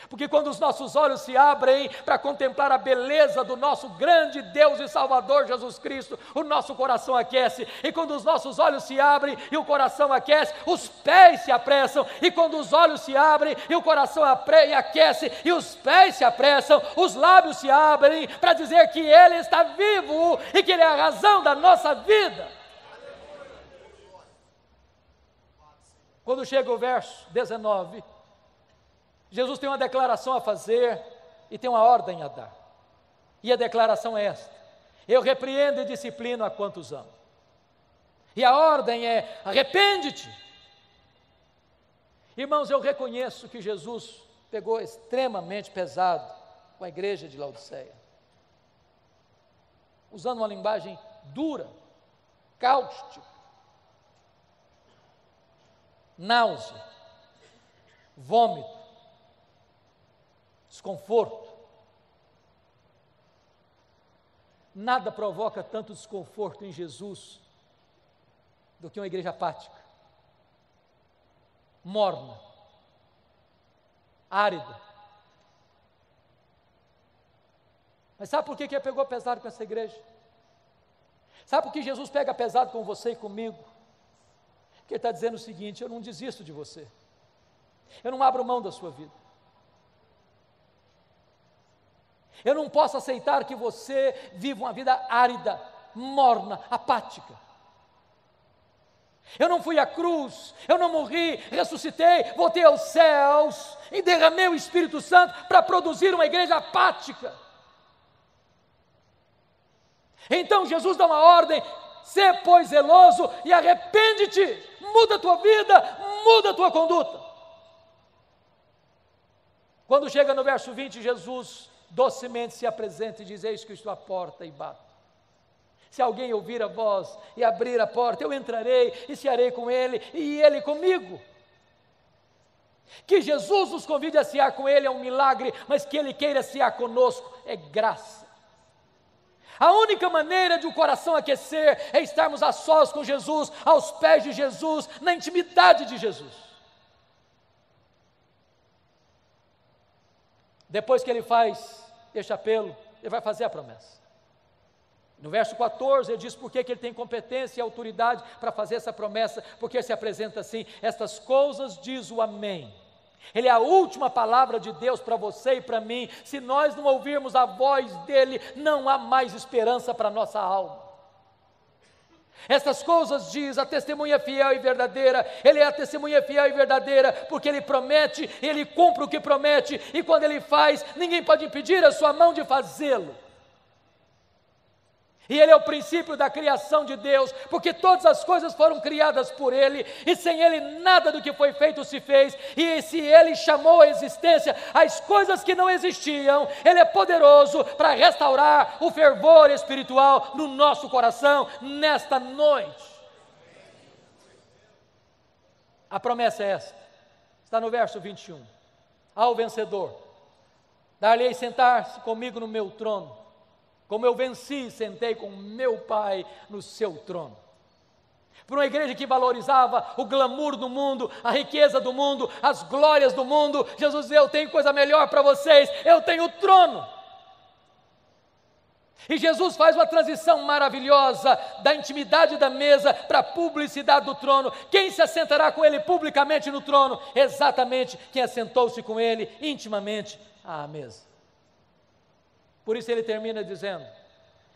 Porque quando os nossos olhos se abrem para contemplar a beleza do nosso grande Deus e Salvador Jesus Cristo, o nosso coração aquece. E quando os nossos olhos se abrem e o coração aquece, os pés se apressam. E quando os olhos se abrem e o coração aquece e os pés se apressam, os lábios se abrem para dizer que Ele está vivo e que Ele é a razão da nossa vida. Quando chega o verso 19, Jesus tem uma declaração a fazer e tem uma ordem a dar. E a declaração é esta: eu repreendo e disciplino a quantos amo. E a ordem é: arrepende-te. Irmãos, eu reconheço que Jesus pegou extremamente pesado com a igreja de Laodiceia, usando uma linguagem dura, cáustica, náusea, vômito, desconforto. Nada provoca tanto desconforto em Jesus do que uma igreja apática, morna, árida. Mas sabe por que ele pegou pesado com essa igreja? Sabe por que Jesus pega pesado com você e comigo? Porque ele está dizendo o seguinte: eu não desisto de você, eu não abro mão da sua vida, eu não posso aceitar que você viva uma vida árida, morna, apática. Eu não fui à cruz, eu não morri, ressuscitei, voltei aos céus e derramei o Espírito Santo para produzir uma igreja apática. Então Jesus dá uma ordem: sê, pois, zeloso e arrepende-te, muda a tua vida, muda a tua conduta. Quando chega no verso 20, Jesus docemente se apresenta e diz: eis que estou à porta e bato. Se alguém ouvir a voz e abrir a porta, eu entrarei e cearei com ele e ele comigo. Que Jesus nos convide a cear com ele é um milagre, mas que ele queira cear conosco é graça. A única maneira de o coração aquecer é estarmos a sós com Jesus, aos pés de Jesus, na intimidade de Jesus. Depois que ele faz este apelo, ele vai fazer a promessa. No verso 14 ele diz por que ele tem competência e autoridade para fazer essa promessa, porque ele se apresenta assim: estas coisas diz o Amém. Ele é a última palavra de Deus para você e para mim. Se nós não ouvirmos a voz dele, não há mais esperança para a nossa alma. Estas coisas diz a testemunha fiel e verdadeira. Ele é a testemunha fiel e verdadeira, porque ele promete, ele cumpre o que promete, e quando ele faz, ninguém pode impedir a sua mão de fazê-lo. E ele é o princípio da criação de Deus, porque todas as coisas foram criadas por ele, e sem ele nada do que foi feito se fez. E se ele chamou à existência as coisas que não existiam, ele é poderoso para restaurar o fervor espiritual no nosso coração nesta noite. A promessa é esta, está no verso 21. Ao vencedor, dar-lhe-ei sentar-se comigo no meu trono, como eu venci e sentei com meu Pai no seu trono. Para uma igreja que valorizava o glamour do mundo, a riqueza do mundo, as glórias do mundo, Jesus diz: eu tenho coisa melhor para vocês, eu tenho o trono. E Jesus faz uma transição maravilhosa da intimidade da mesa para a publicidade do trono. Quem se assentará com ele publicamente no trono? Exatamente quem assentou-se com ele intimamente à mesa. Por isso ele termina dizendo: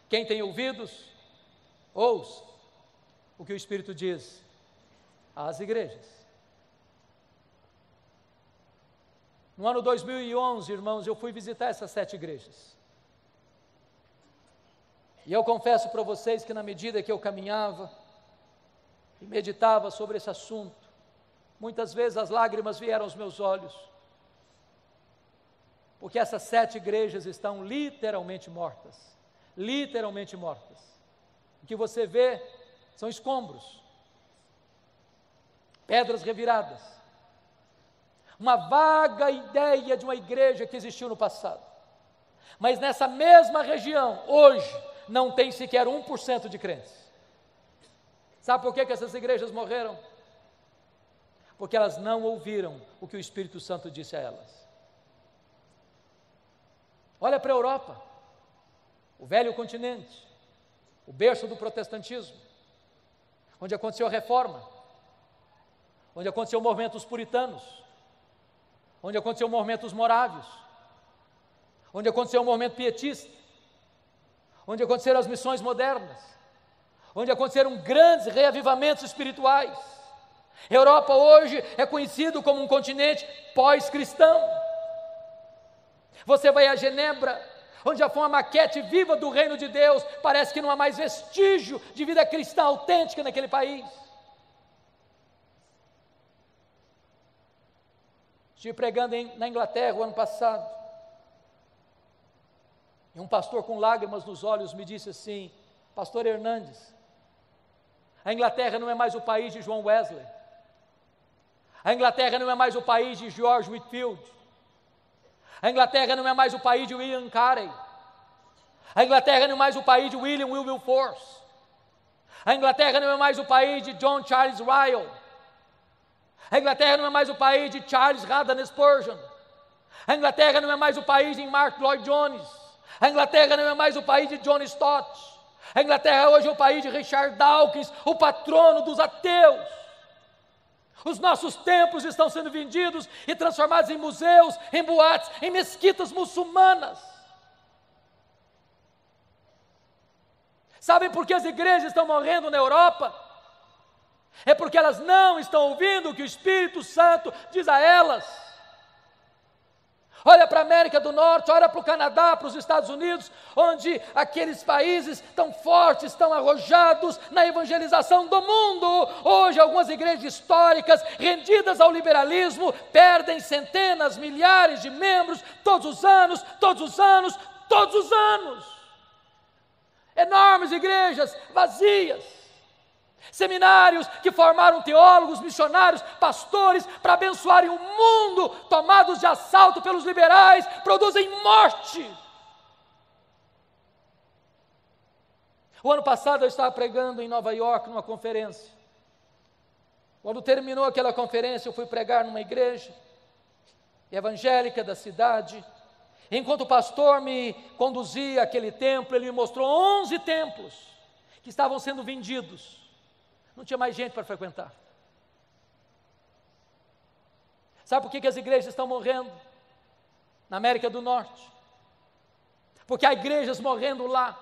quem tem ouvidos, ouça o que o Espírito diz às igrejas. No ano 2011, irmãos, eu fui visitar essas 7 igrejas. E eu confesso para vocês que na medida que eu caminhava e meditava sobre esse assunto, muitas vezes as lágrimas vieram aos meus olhos, porque essas 7 igrejas estão literalmente mortas, literalmente mortas. O que você vê são escombros, pedras reviradas, uma vaga ideia de uma igreja que existiu no passado. Mas nessa mesma região, hoje, não tem sequer 1% de crentes. Sabe por que essas igrejas morreram? Porque elas não ouviram o que o Espírito Santo disse a elas. Olha para a Europa, o velho continente, o berço do protestantismo, onde aconteceu a reforma, onde aconteceu o movimento dos puritanos, onde aconteceu o movimento dos morávios, onde aconteceu o movimento pietista, onde aconteceram as missões modernas, onde aconteceram grandes reavivamentos espirituais. Europa hoje é conhecido como um continente pós-cristão. Você vai a Genebra, onde já foi uma maquete viva do reino de Deus, parece que não há mais vestígio de vida cristã autêntica naquele país. Estive pregando na Inglaterra o ano passado, e um pastor com lágrimas nos olhos me disse assim: Pastor Hernandes, a Inglaterra não é mais o país de John Wesley, a Inglaterra não é mais o país de George Whitefield, a Inglaterra não é mais o país de William Carey, a Inglaterra não é mais o país de William Wilberforce, a Inglaterra não é mais o país de John Charles Ryle, a Inglaterra não é mais o país de Charles Haddon Spurgeon, a Inglaterra não é mais o país de Mark Lloyd Jones, a Inglaterra não é mais o país de John Stott, a Inglaterra hoje é o país de Richard Dawkins, o patrono dos ateus. Os nossos templos estão sendo vendidos e transformados em museus, em boates, em mesquitas muçulmanas. Sabem por que as igrejas estão morrendo na Europa? É porque elas não estão ouvindo o que o Espírito Santo diz a elas. Olha para a América do Norte, olha para o Canadá, para os Estados Unidos, onde aqueles países tão fortes, tão arrojados na evangelização do mundo. Hoje algumas igrejas históricas, rendidas ao liberalismo, perdem centenas, milhares de membros todos os anos, todos os anos, todos os anos. Enormes igrejas vazias. Seminários que formaram teólogos, missionários, pastores para abençoarem o mundo, tomados de assalto pelos liberais, produzem morte. O ano passado eu estava pregando em Nova York numa conferência. Quando terminou aquela conferência, eu fui pregar numa igreja evangélica da cidade. Enquanto o pastor me conduzia àquele templo, ele me mostrou 11 templos que estavam sendo vendidos. Não tinha mais gente para frequentar. Sabe por que as igrejas estão morrendo na América do Norte? Porque há igrejas morrendo lá,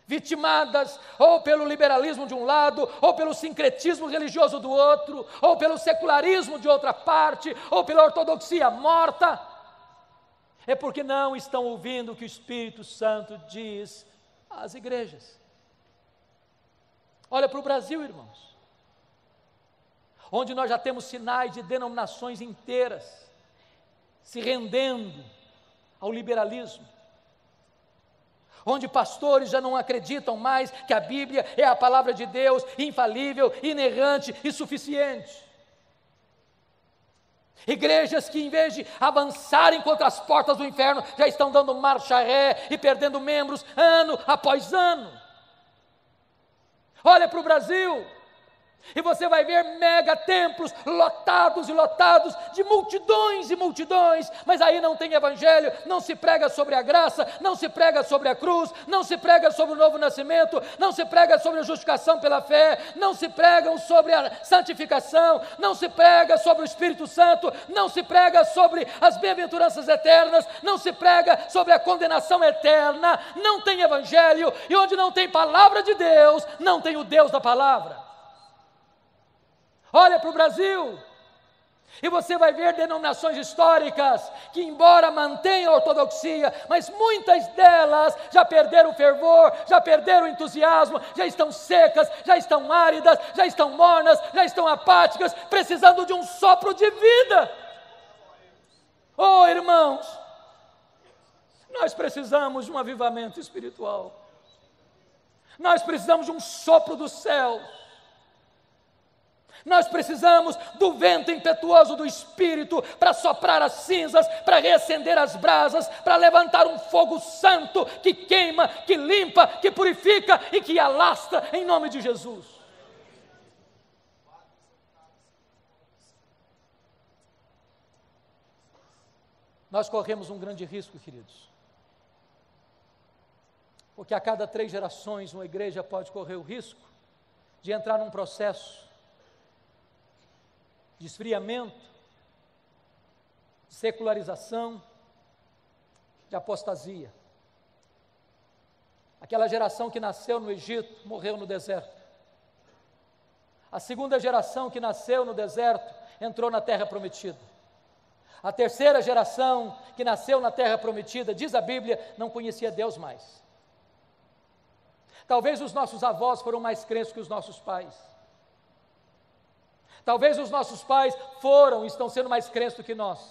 vitimadas ou pelo liberalismo de um lado, ou pelo sincretismo religioso do outro, ou pelo secularismo de outra parte, ou pela ortodoxia morta. É porque não estão ouvindo o que o Espírito Santo diz às igrejas. Olha para o Brasil, irmãos, onde nós já temos sinais de denominações inteiras se rendendo ao liberalismo, onde pastores já não acreditam mais que a Bíblia é a palavra de Deus, infalível, inerrante e suficiente. Igrejas que, em vez de avançarem contra as portas do inferno, já estão dando marcha ré e perdendo membros ano após ano. Olha para o Brasil, e você vai ver mega templos lotados e lotados de multidões e multidões, mas aí não tem evangelho, não se prega sobre a graça, não se prega sobre a cruz, não se prega sobre o novo nascimento, não se prega sobre a justificação pela fé, não se prega sobre a santificação, não se prega sobre o Espírito Santo, não se prega sobre as bem-aventuranças eternas, não se prega sobre a condenação eterna, não tem evangelho, e onde não tem palavra de Deus, não tem o Deus da palavra. Olha para o Brasil, e você vai ver denominações históricas que, embora mantenham a ortodoxia, mas muitas delas já perderam o fervor, já perderam o entusiasmo, já estão secas, já estão áridas, já estão mornas, já estão apáticas, precisando de um sopro de vida. Oh, irmãos, nós precisamos de um avivamento espiritual, nós precisamos de um sopro do céu. Nós precisamos do vento impetuoso do Espírito para soprar as cinzas, para reacender as brasas, para levantar um fogo santo que queima, que limpa, que purifica e que alastra em nome de Jesus. Nós corremos um grande risco, queridos, porque a cada 3 gerações uma igreja pode correr o risco de entrar num processo de esfriamento, de secularização, de apostasia. Aquela geração que nasceu no Egito, morreu no deserto. A segunda geração que nasceu no deserto entrou na terra prometida. A terceira geração que nasceu na terra prometida, diz a Bíblia, não conhecia Deus mais. Talvez os nossos avós foram mais crentes que os nossos pais. Talvez os nossos pais estão sendo mais crentes do que nós.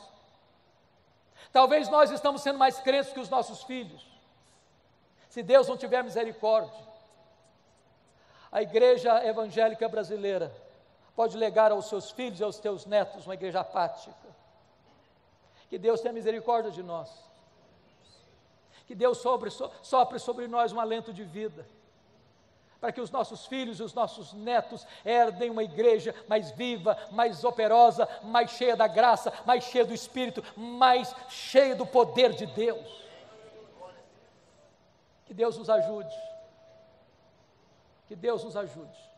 Talvez nós estamos sendo mais crentes que os nossos filhos. Se Deus não tiver misericórdia, a igreja evangélica brasileira pode legar aos seus filhos e aos teus netos uma igreja apática. Que Deus tenha misericórdia de nós. Que Deus sopre sobre nós um alento de vida, para que os nossos filhos e os nossos netos herdem uma igreja mais viva, mais operosa, mais cheia da graça, mais cheia do Espírito, mais cheia do poder de Deus. Que Deus nos ajude. Que Deus nos ajude.